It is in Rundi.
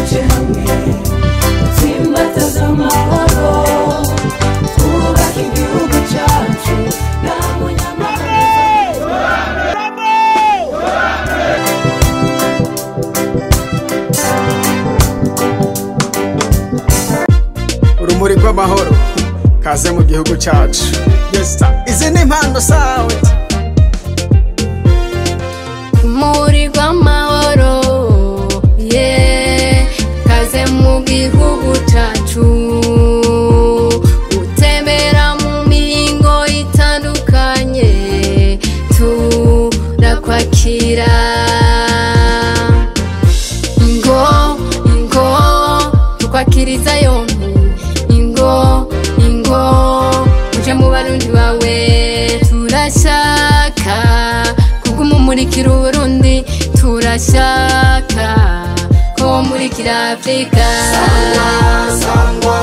tuje hamwe tsimbataza amahoro twubake igihugu cyacu nta urumuri rw'amahoro kaze mu gihugu cyacu. Izi ni impano zawe. Urumuri rw'amahoro kaze mu gihugu cyacu, utembera mu mihingo itandukanye turakwakira. Ingo tukwakiriza yombi, ingo uje mu barundi bawe. Turashaka kugumumurikira Uburundi, turashaka ko murikira Afrika. Sangwa